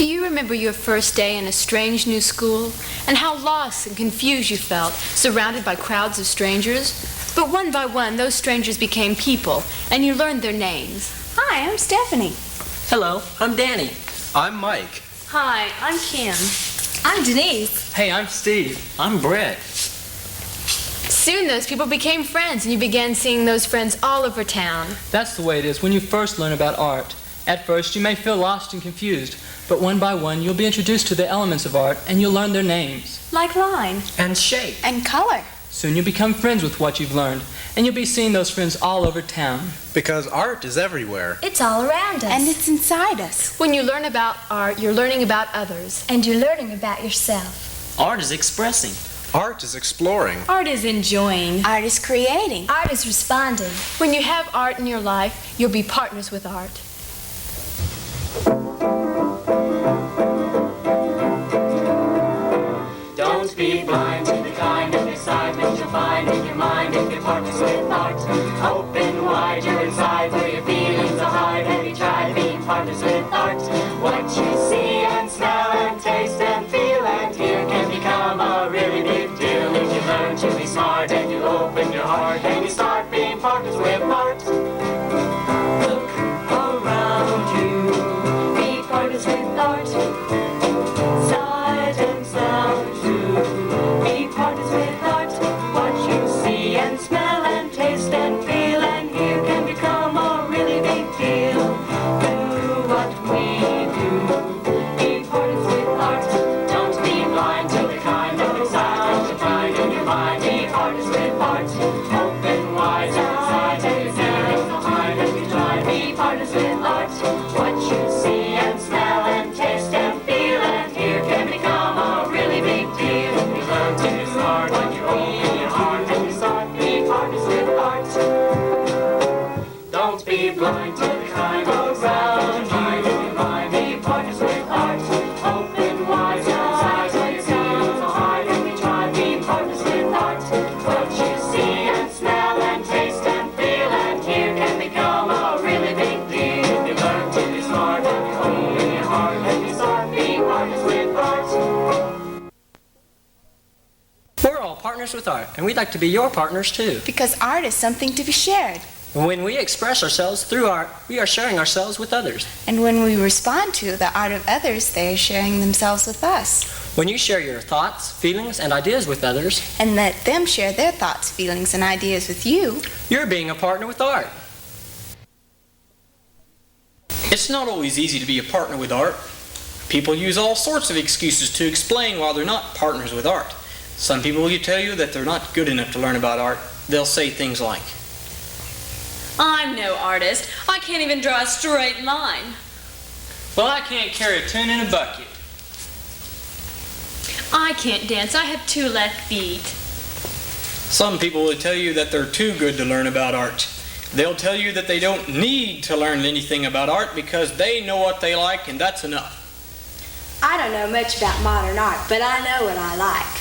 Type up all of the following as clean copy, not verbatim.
Do you remember your first day in a strange new school and how lost and confused you felt, surrounded by crowds of strangers? But one by one, those strangers became people, and you learned their names. Hi, I'm Stephanie. Hello, I'm Danny. I'm Mike. Hi, I'm Kim. I'm Denise. Hey, I'm Steve. I'm Brett. Soon those people became friends, and you began seeing those friends all over town. That's the way it is when you first learn about art. At first, you may feel lost and confused, but one by one, you'll be introduced to the elements of art, and you'll learn their names. Like line. And shape. And color. Soon you'll become friends with what you've learned, and you'll be seeing those friends all over town. Because art is everywhere. It's all around us. And it's inside us. When you learn about art, you're learning about others. And you're learning about yourself. Art is expressing. Art is exploring. Art is enjoying. Art is creating. Art is responding. When you have art in your life, you'll be partners with art. Don't be blind to the kind of excitement you'll find in your mind if you partner with art. Open wide your inside where your feelings are hide. Have you tried being partners with art? What you see and smell and taste and feel and hear can become a really big deal if you learn to be smart and you open your heart and you start being partners with art. Look around you, be partners with art. Sight and sound too, be partners with art. What you see and smell and taste and feel and hear can become a really big deal. Do what we do, be partners with art. Don't be blind to the kind of excitement you find in your mind. Be partners with art. Open wide inside and your feelings behind and you try. Be partners with art. What you see and smell and taste and feel and hear can become a really big deal. If you learn to be smart when you open your heart and you start. Be partners with art. Don't be blind to the kind of sound you find. Be partners with art. Open wide inside and your feelings behind and you try. Be partners with art. What you see and smell and taste and feel and hear can become a really big deal. If you learn to be smart and you open your heart and you start. Be partners with art. We're all partners with art, and we'd like to be your partners too. Because art is something to be shared. When we express ourselves through art, we are sharing ourselves with others. And when we respond to the art of others, they are sharing themselves with us. When you share your thoughts, feelings, and ideas with others, And let them share their thoughts, feelings, and ideas with you. you're being a partner with art. It's not always easy to be a partner with art. People use all sorts of excuses to explain why they're not partners with art. Some people will tell you that they're not good enough to learn about art. They'll say things like, I'm no artist. I can't even draw a straight line. Well, I can't carry a tune in a bucket. I can't dance. I have 2 left feet. some people will tell you that they're too good to learn about art. They'll tell you that they don't need to learn anything about art because they know what they like and that's enough. I don't know much about modern art, but I know what I like.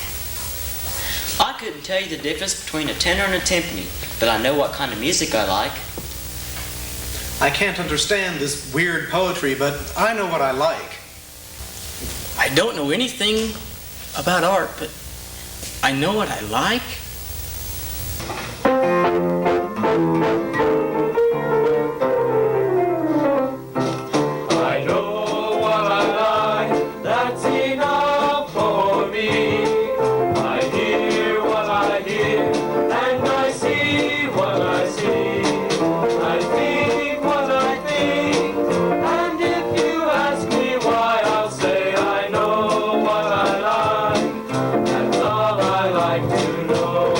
I couldn't tell you the difference between a tenor and a timpani, but I know what kind of music I like. I can't understand this weird poetry, but I know what I like. I don't know anything about art, but I know what I like. I know what I like, that's enough for me. I hear what I hear, and I see what I see. I think what I think, and if you ask me why, I'll say I know what I like. That's all I like to know.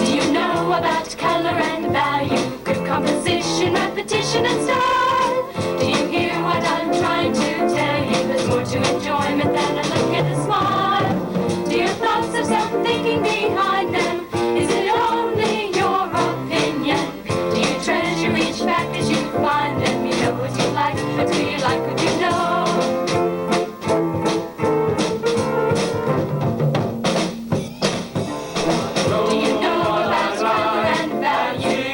Do you know about color and value, good composition, repetition, and style? Do you hear what I'm trying to tell you? There's more to enjoyment than a look and a smile. Do your thoughts have some thinking behind them? Is it only your opinion? Do you treasure each fact as you find them? You know what you like, but do you like what you know? Do you know about color and value?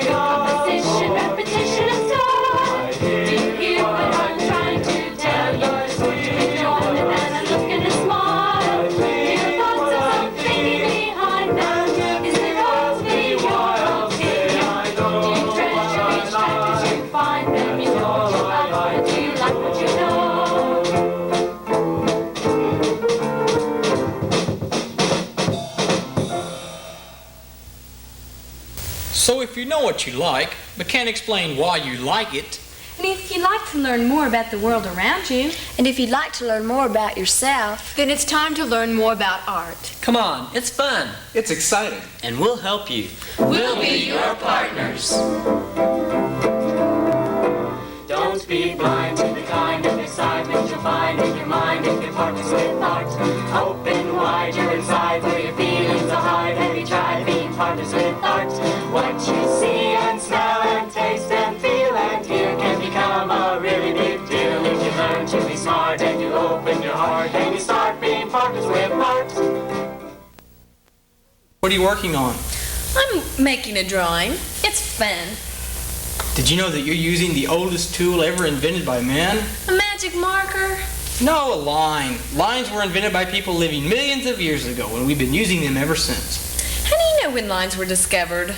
So if you know what you like, but can't explain why you like it, And if you'd like to learn more about the world around you, And if you'd like to learn more about yourself, Then it's time to learn more about art. Come on, it's fun. It's exciting. And we'll help you. we'll be your partners. Don't be blind to the kind of excitement you'll find in your mind if you're partners with art. Open wide your inside where your feelings are hide. Have you tried being partners with art? What you see and smell and taste and feel and hear can become a really big deal if you learn to be smart and you open your heart and you start being partners with art. what are you working on? I'm making a drawing. It's fun. Did you know that you're using the oldest tool ever invented by man? A magic marker. No, a line. Lines were invented by people living millions of years ago, and we've been using them ever since. How do you know when lines were discovered?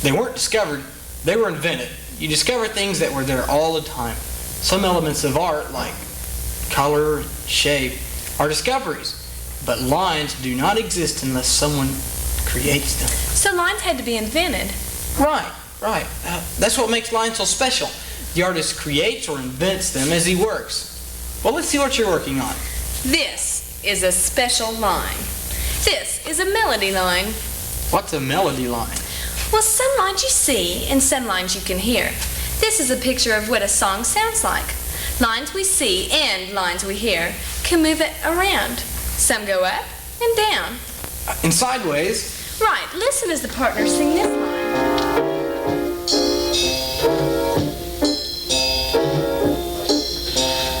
They weren't discovered, they were invented. You discover things that were there all the time. Some elements of art, like color, shape, are discoveries. But lines do not exist unless someone creates them. So lines had to be invented. Right. That's what makes lines so special. The artist creates or invents them as he works. Well, let's see what you're working on. This is a special line. This is a melody line. What's a melody line? Well, some lines you see and some lines you can hear. This is a picture of what a song sounds like. Lines we see and lines we hear can move it around. Some go up and down. And sideways. Right, listen as the partners sing this line.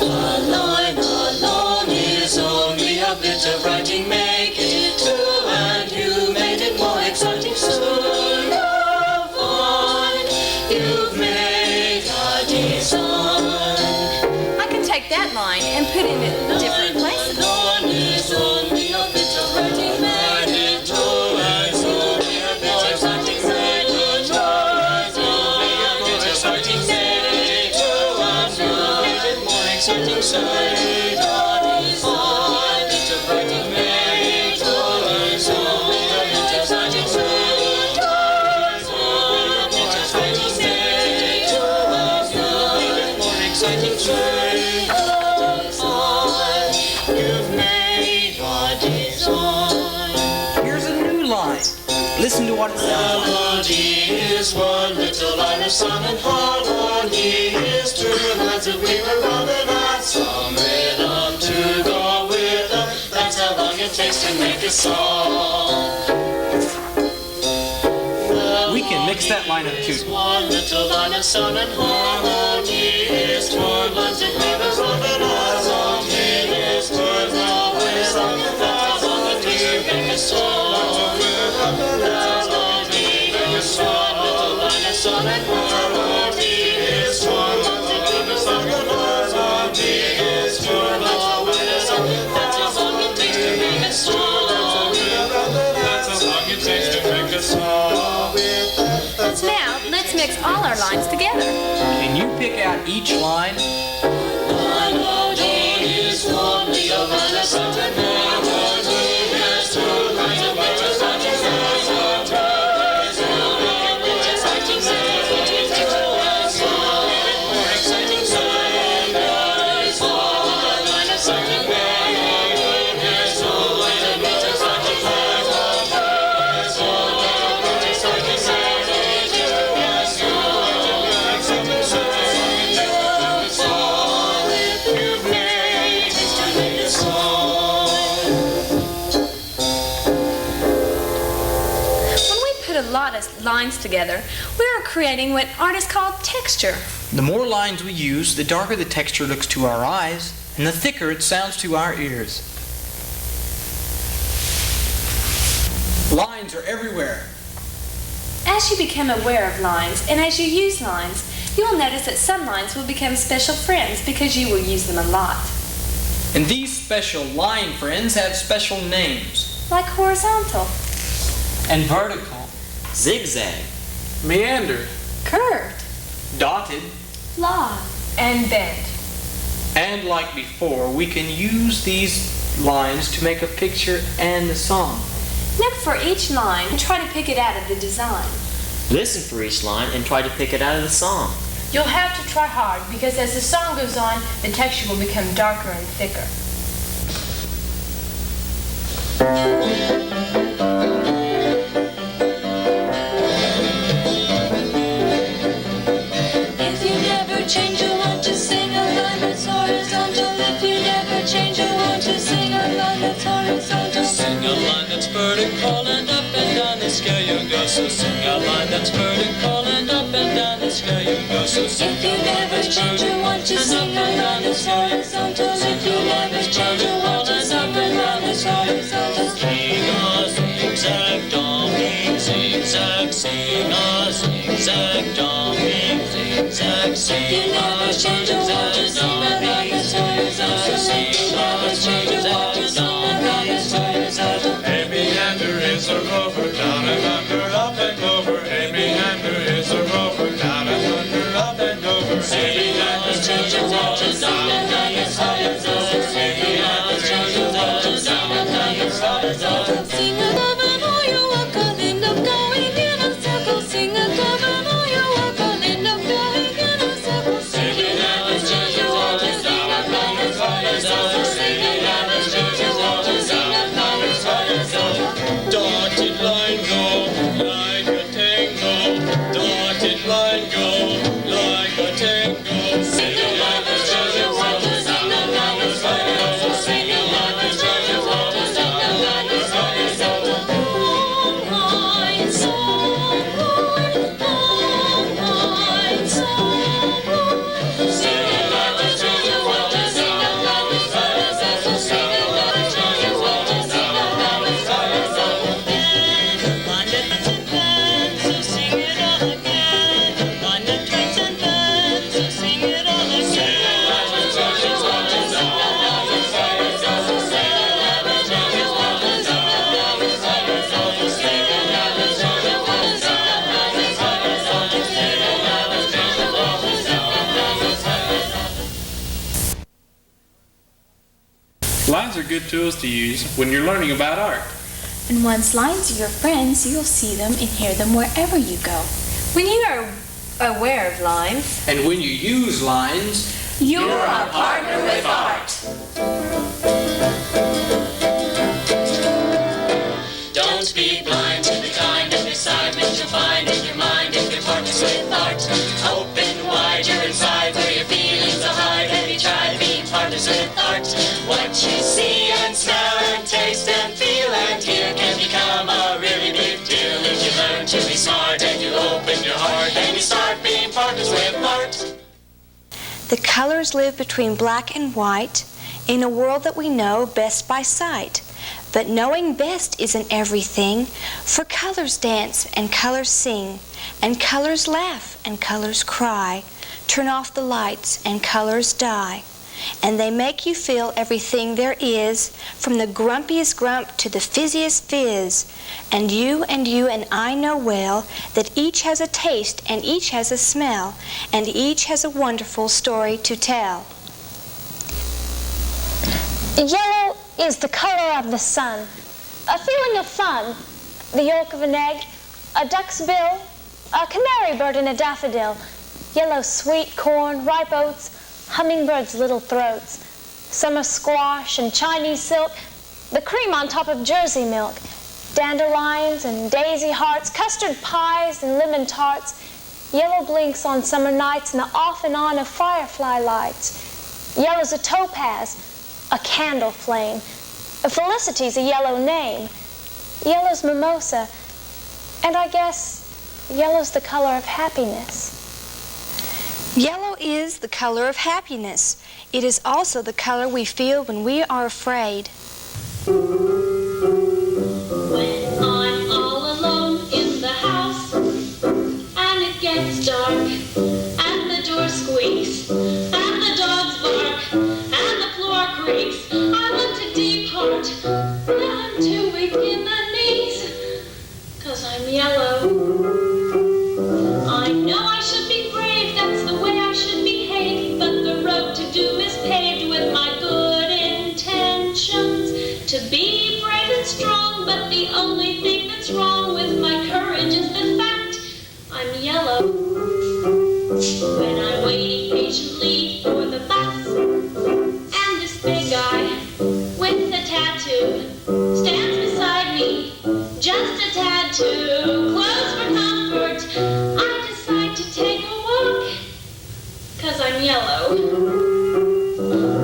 A line alone is only a bit of writing. Make it two and you made it more exciting. So you've won. You've made a design. I can take that line and put it in different places. Alone is only a bit of writing. Make it two and you made it more exciting. Make it two and you made it more exciting. Make it two and you made it more exciting. So Here's a new line. Listen to what it sounds like. melody is one little line of song and harmony is two lines that we were running at. Some rhythm to go with them. That's how long it takes to make a song. We can mix that line up too. One little line of song and harmony is two lines that we were running at. Some is two always on the that's how long it takes to make a song. Son and harmony is one little the song and harmony is two always on that's how long it takes to make a song. That's how long it takes to make a song. Now, let's mix all our lines together. Can you pick out each line? Melody is only a line of song and harmony is two lines of letters that is lines together, we are creating what artists call texture. The more lines we use, the darker the texture looks to our eyes, and the thicker it sounds to our ears. Lines are everywhere. As you become aware of lines and as you use lines, you will notice that some lines will become special friends because you will use them a lot. And these special line friends have special names. Like horizontal, And vertical. Zigzag. Meander. curved, Dotted. long, and bent. And like before, we can use these lines to make a picture and a song. Look for each line and try to pick it out of the design. Listen for each line and try to pick it out of the song. You'll have to try hard because as the song goes on, the texture will become darker and thicker. If you never change, you want to sing a line that's horizontal. If you never change, you want to sing a line that's horizontal. Sing a line that's vertical and up and down the scale you go. So sing a line that's vertical and up and down the scale you go. So sing If you never change, you want to sing a line that's horizontal. If you never change, you want to sing a line that's horizontal. Sing a zigzag donging, zigzag, sing a zigzag donging, zigzag, sing a zigzag donging, sing a zigzag donging. A meander is a rover, down and under, up and over. A meander is a rover, down and under, up and over. A meander is a rover, down and under, up and over. A meander is a rover, down and under, up and over. Sing a coven or you walk on, end up going in a circle. Sing a coven or you walk on, end up going in a circle. Sing a coven or you walk on, sing a coven or you walk on, sing a coven or you walk on, sing a coven or you walk on. Dotted line go like a tango. Dotted line go like a tango. Sing a coven or you walk on, sing a coven or you walk on, sing a coven or you walk on, sing a coven or you walk on. Song line, song line, song line, song line. Sing a coven or you walk on, sing a coven or you walk on, sing a coven or you walk on, sing a coven or you walk on. Line that twigs and bends, so sing it all again. Line that twigs and bends, so sing it all again. Lines are good tools to use when you're learning about art. And once lines are your friends, you'll see them and hear them wherever you go. When you are aware of lines, And when you use lines, you're a partner with art. Don't be blind to the kind of excitement you'll find in your mind if you're partners with art. Open wide your inside where your feelings will hide. Have you tried being partners with art? What you see and smell and taste and feel and hear can become a really big deal if you learn to be smart and you open your heart and you start being partners with art. The colors live between black and white in a world that we know best by sight. But knowing best isn't everything, for colors dance and colors sing, and colors laugh and colors cry, turn off the lights and colors die. And they make you feel everything there is, from the grumpiest grump to the fizziest fizz. And you and I know well that each has a taste and each has a smell, and each has a wonderful story to tell. Yellow is the color of the sun, a feeling of fun, the yolk of an egg, a duck's bill, a canary bird and a daffodil, yellow sweet corn, ripe oats, hummingbirds' little throats, summer squash and Chinese silk, the cream on top of Jersey milk, dandelions and daisy hearts, custard pies and lemon tarts, yellow blinks on summer nights and the off and on of firefly lights. Yellow's a topaz, a candle flame. Felicity's a yellow name. Yellow's mimosa, and I guess yellow's the color of happiness. Yellow is the color of happiness. It is also the color we feel when we are afraid. When I'm all alone in the house and it gets dark and the door squeaks and the dogs bark and the floor creaks, I want to depart. I'm too weak in the knees 'cause I'm yellow. I know I should be brave, that's the way I should behave, but the road to doom is paved with my good intentions to be brave and strong, but the only thing that's wrong with my courage is the fact I'm yellow.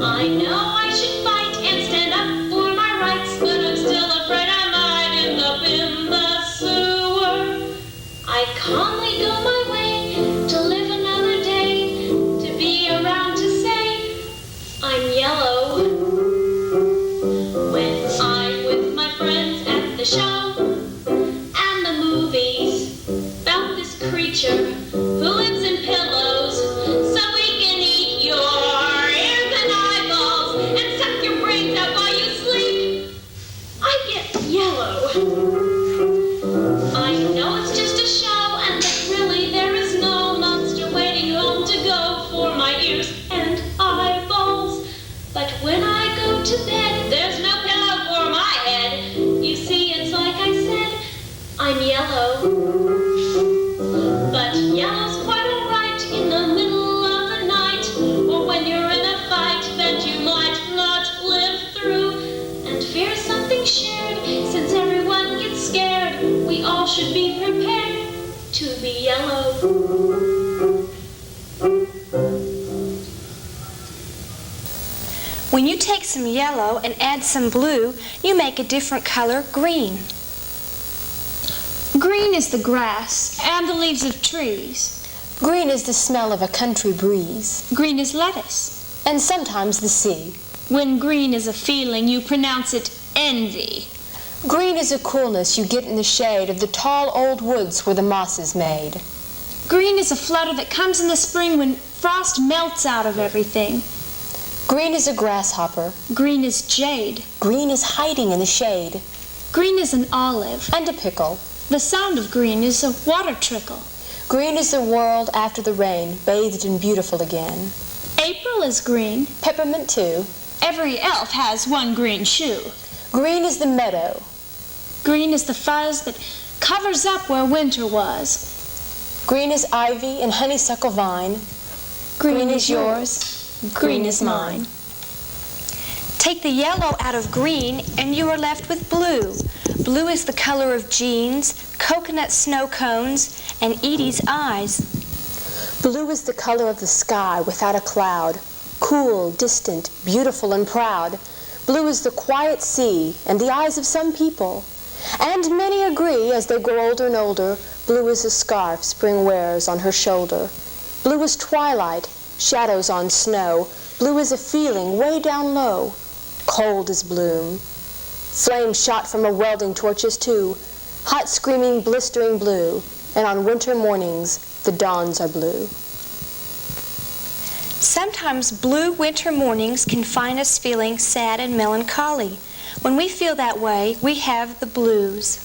I know I should fight and stand up for my rights, but I'm still afraid I might end up in the sewer. I calmly go my way to live another day, to be around to say I'm yellow. When I'm with my friends at the show and the movies about this creature who lives in pillows so we can eat your ears and eyeballs and suck your brains out while you sleep, I get yellow. I know it's just a show and that really there is no monster waiting home to go for my ears and eyeballs. But when I go to bed, there's no pillow for my head. You see, it's like I said, I'm yellow. But yellow's quite alright in the middle of the night, or when you're in a fight that you might not live through. And fear's something shared, since everyone gets scared. We all should be prepared to be yellow. When you take some yellow and add some blue, you make a different color, green. Green is the grass and the leaves of trees. Green is the smell of a country breeze. Green is lettuce. And sometimes the sea. When green is a feeling, you pronounce it envy. Green is a coolness you get in the shade of the tall old woods where the moss is made. Green is a flutter that comes in the spring when frost melts out of everything. Green is a grasshopper. Green is jade. Green is hiding in the shade. Green is an olive. And a pickle. The sound of green is a water trickle. Green is the world after the rain, bathed and beautiful again. April is green. Peppermint too. Every elf has one green shoe. Green is the meadow. Green is the fuzz that covers up where winter was. Green is ivy and honeysuckle vine. Green is yours. Green is mine. Take the yellow out of green and you are left with blue. Blue is the color of jeans, coconut snow cones, and Edie's eyes. Blue is the color of the sky without a cloud, cool, distant, beautiful, and proud. Blue is the quiet sea and the eyes of some people. And many agree, as they grow older and older, blue is a scarf spring wears on her shoulder. Blue is twilight, shadows on snow. Blue is a feeling way down low. Cold is bloom. Flame shot from a welding torch is too. Hot, screaming, blistering blue. And on winter mornings, the dawns are blue. Sometimes blue winter mornings can find us feeling sad and melancholy. When we feel that way, we have the blues.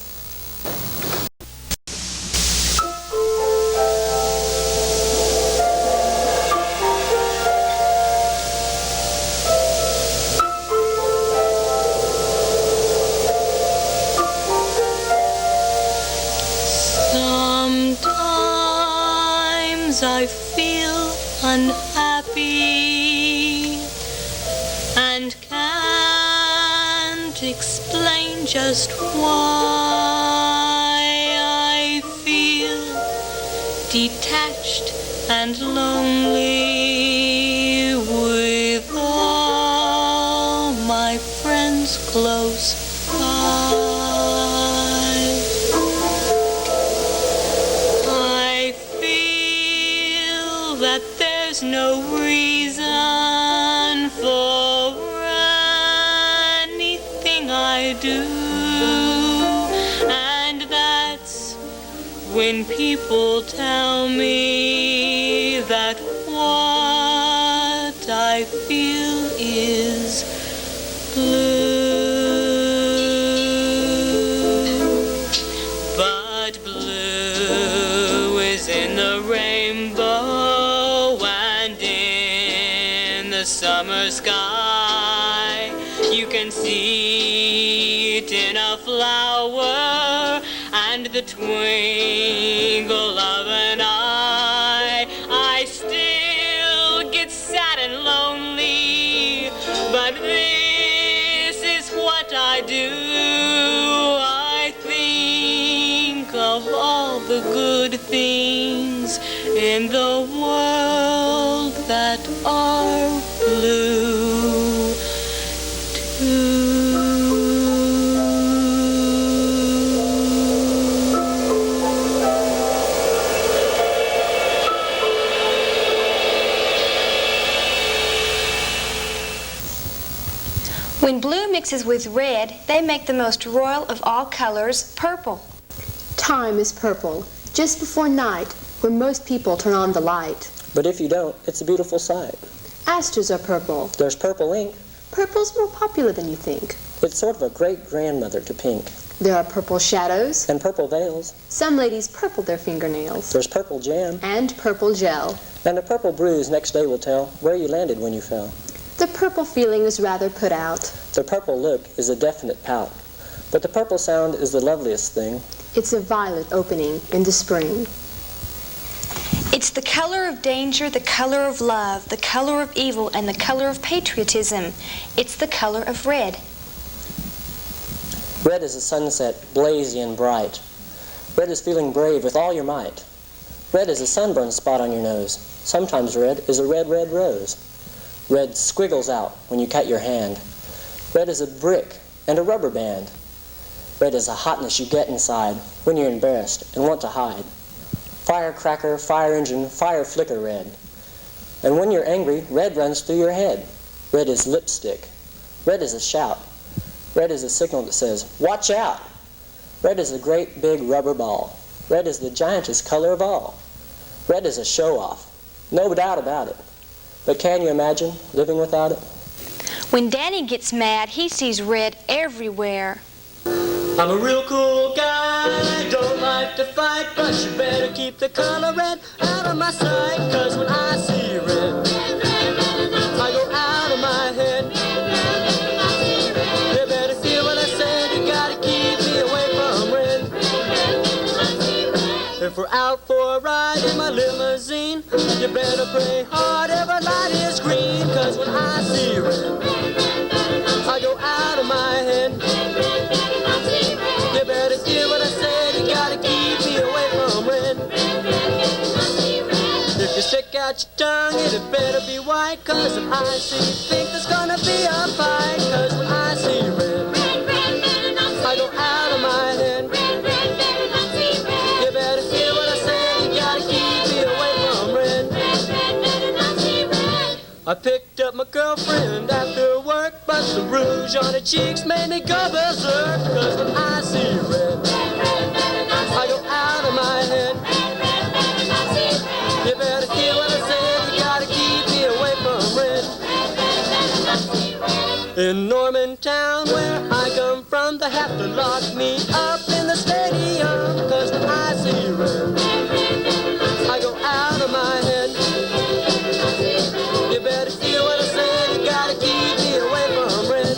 Sometimes I feel unhappy and can't explain just why. I feel detached and lonely with all my friends close by. That there's no reason for anything I do, and that's when people tell me that what I feel is blue. But blue is in the rainbow, summer sky. You can see it in a flower and the twinkle of an eye. I still get sad and lonely, but this is what I do. I think of all the good things in the world. that are blue too. When blue mixes with red, they make the most royal of all colors, purple. Time is purple, just before night, when most people turn on the light. But if you don't, it's a beautiful sight. Asters are purple. There's purple ink. Purple's more popular than you think. It's sort of a great-grandmother to pink. There are purple shadows. And purple veils. Some ladies purple their fingernails. There's purple jam. And purple gel. And a purple bruise next day will tell where you landed when you fell. The purple feeling is rather put out. The purple look is a definite pout. But the purple sound is the loveliest thing. It's a violet opening in the spring. It's the color of danger, the color of love, the color of evil, and the color of patriotism. It's the color of red. Red is a sunset, blazy and bright. Red is feeling brave with all your might. Red is a sunburn spot on your nose. Sometimes red is a red, red rose. Red squiggles out when you cut your hand. Red is a brick and a rubber band. Red is a hotness you get inside when you're embarrassed and want to hide. Firecracker, fire engine, fire flicker red. And when you're angry, red runs through your head. Red is lipstick. Red is a shout. Red is a signal that says, watch out! Red is a great big rubber ball. Red is the giantest color of all. Red is a show-off. No doubt about it. But can you imagine living without it? When Danny gets mad, he sees red everywhere. I'm a real cool guy, don't like to fight, but you better keep the color red out of my sight, 'cause when I see red, I go out of my head. You better feel what I said, you gotta keep me away from red. If we're out for a ride in my limousine, you better pray hard every light is green, 'cause when I see red, I go out of my head. You better do what I said, you gotta keep me away from red. If you stick out your tongue, it better be white, 'cause if I see pink, there's gonna be a fight, 'cause when I see red, I go out of my head. You better hear what I said, you gotta keep me away from red. I picked up my girlfriend after work, but the rouge on her cheeks made me go berserk, 'cause when I see red, I go out of my head. You better hear what I said, you gotta keep me away from red. In Normantown, where I come from, they have to lock me up in the stadium, 'cause when I see red, I go out of my head. You better hear what I said, you gotta keep me away from red.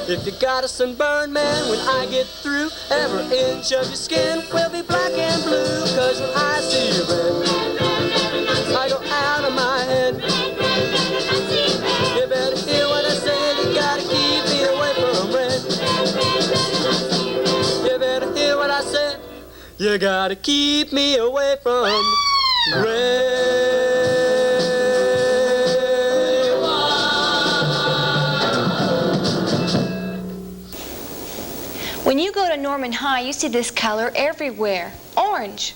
If you got a sunburn, man, when I get through, every inch of your skin will be black and blue, 'cause when I see red, I go out of my head. You better hear what I said, you gotta keep me away from red. You better hear what I said, you gotta keep me away from red. When you go to Norman High, you see this color everywhere. Orange.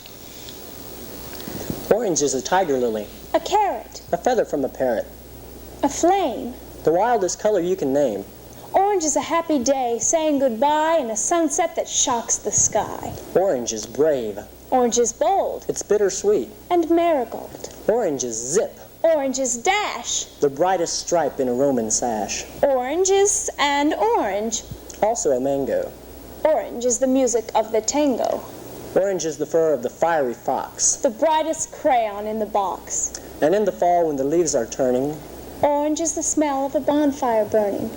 Orange is a tiger lily. A carrot. A feather from a parrot. A flame. The wildest color you can name. Orange is a happy day, saying goodbye in a sunset that shocks the sky. Orange is brave. Orange is bold. It's bittersweet. And marigold. Orange is zip. Orange is dash. The brightest stripe in a Roman sash. Orange is and orange. Also a mango. Orange is the music of the tango. Orange is the fur of the fiery fox. The brightest crayon in the box. And in the fall when the leaves are turning, orange is the smell of a bonfire burning.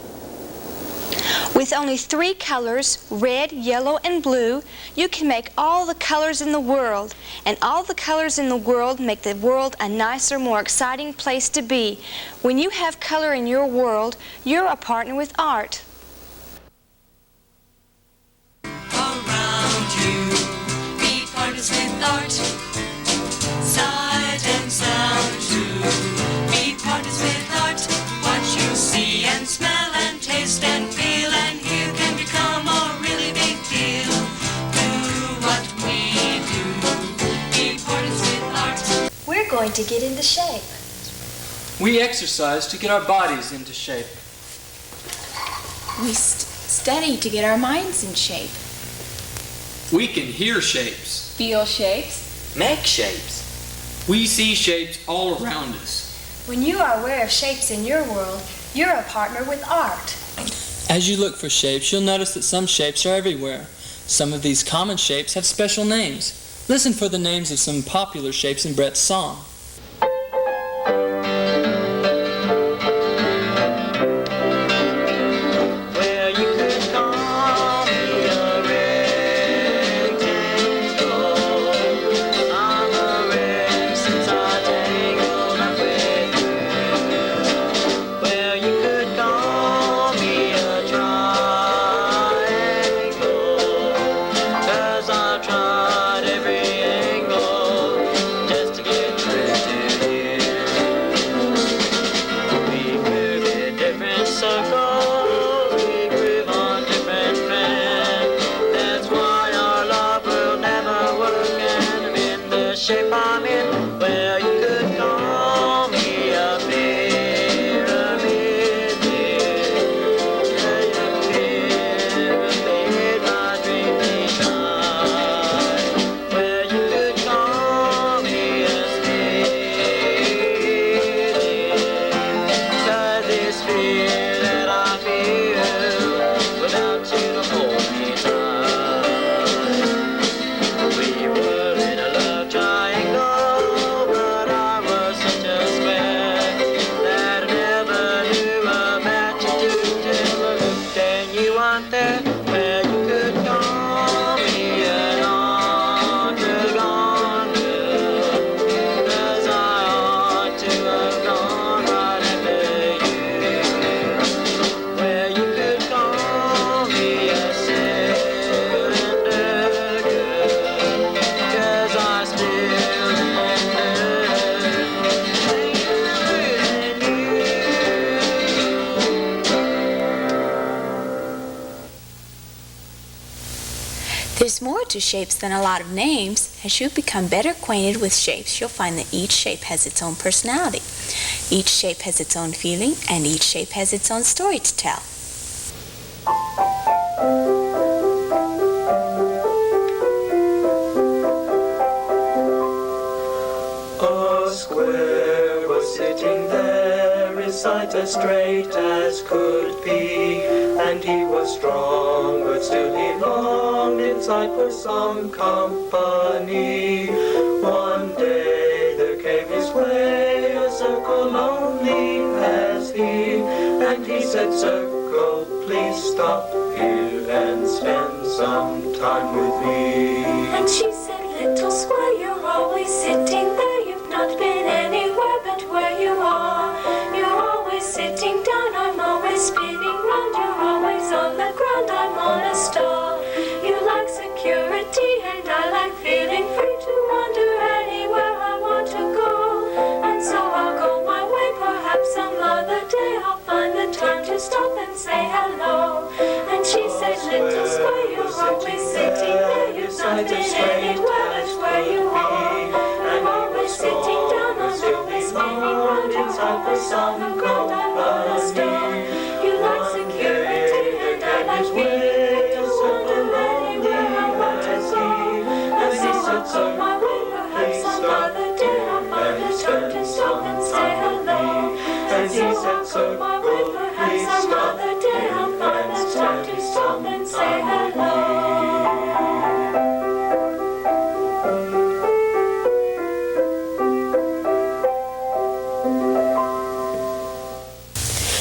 With only 3 colors, red, yellow, and blue, you can make all the colors in the world. And all the colors in the world make the world a nicer, more exciting place to be. When you have color in your world, you're a partner with art. Around you, be partners with art. Sight and sound. going to get into shape. We exercise to get our bodies into shape. We study to get our minds in shape. We can hear shapes. Feel shapes. Make shapes. We see shapes all around us. When you are aware of shapes in your world, you're a partner with art. As you look for shapes, you'll notice that some shapes are everywhere. Some of these common shapes have special names. Listen for the names of some popular shapes in Brett's song. There's more to shapes than a lot of names. As you become better acquainted with shapes, you'll find that each shape has its own personality. Each shape has its own feeling, and each shape has its own story to tell. A square was sitting there, his sides as straight as could be, and he was strong, but still he longed inside for some company. One day there came his way a circle lonely as he, and he said, "Circle, please stop here and spend some time with me." And she said, "Little square, you're always sitting there. You've not been anywhere but where you are. You're always sitting down, I'm always spinning round. You're always on the ground, I'm on a star. You like security and I like feeling free to wander anywhere I want to go. And so I'll go my way, perhaps some other day I'll find the time to stop and say hello." And she said, "Little square, you're always sitting there. You've not been anywhere but where you are. I'm always sitting down, I'm always spinning round. You're always on the ground, I'm on a star. You like security and I like feeling free to wander anywhere I want to go. And so I'll go my way, perhaps some other day I'll find the time to stop and say hello." And so I'll go my way, perhaps some other day I'll find the time to stop and say hello.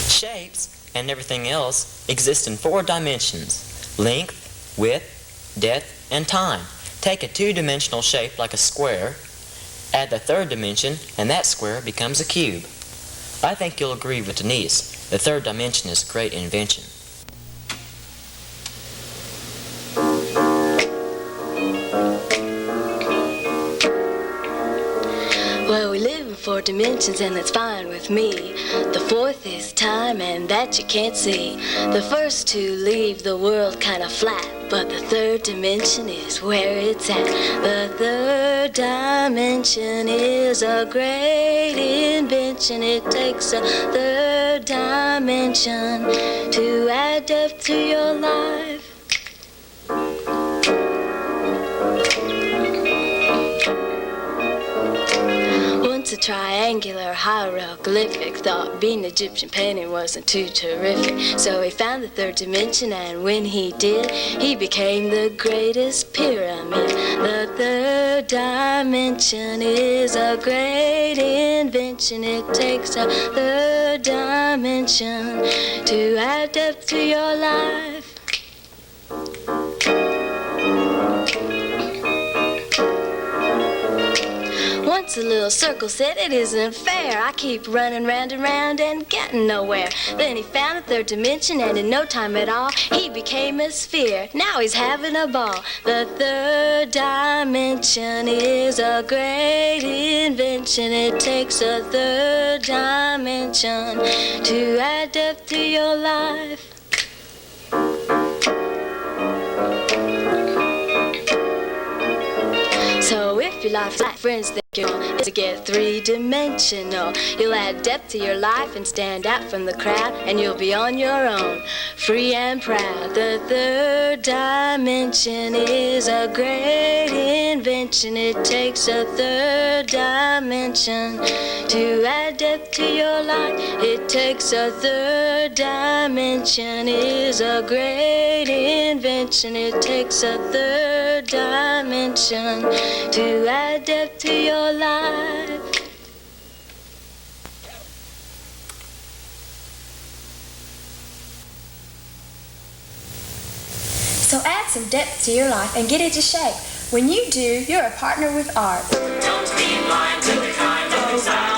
Shapes, and everything else, exist in 4 dimensions: length, width, depth, and time. Take a 2-dimensional shape like a square, add the 3rd dimension, and that square becomes a cube. I think you'll agree with Denise. The 3rd dimension is a great invention. Well, we live in 4 dimensions and that's fine with me. The 4th is time and that you can't see. The first 2 leave the world kind of flat. but the third dimension is where it's at. The third dimension is a great invention. It takes a third dimension to add depth to your life. Once a triangular hieroglyphic thought being Egyptian painting wasn't too terrific. So he found the third dimension, and when he did, he became the greatest pyramid. The third dimension is a great invention. It takes a third dimension to add depth to your life. Once a little circle said, it isn't fair. I keep running round and round and getting nowhere. Then he found the third dimension, and in no time at all, he became a sphere. Now he's having a ball. The third dimension is a great invention. It takes a third dimension to add depth to your life. So if your life's like friends, then you'll get three-dimensional. You'll add depth to your life and stand out from the crowd, and you'll be on your own, free and proud. The third dimension is a great invention. It takes a third dimension to add depth to your life. It takes a third dimension is a great invention. It takes a third dimension to add depth to your life. So add some depth to your life and get it to shape. When you do, you're a partner with art. Don't be blind to the kind of desire.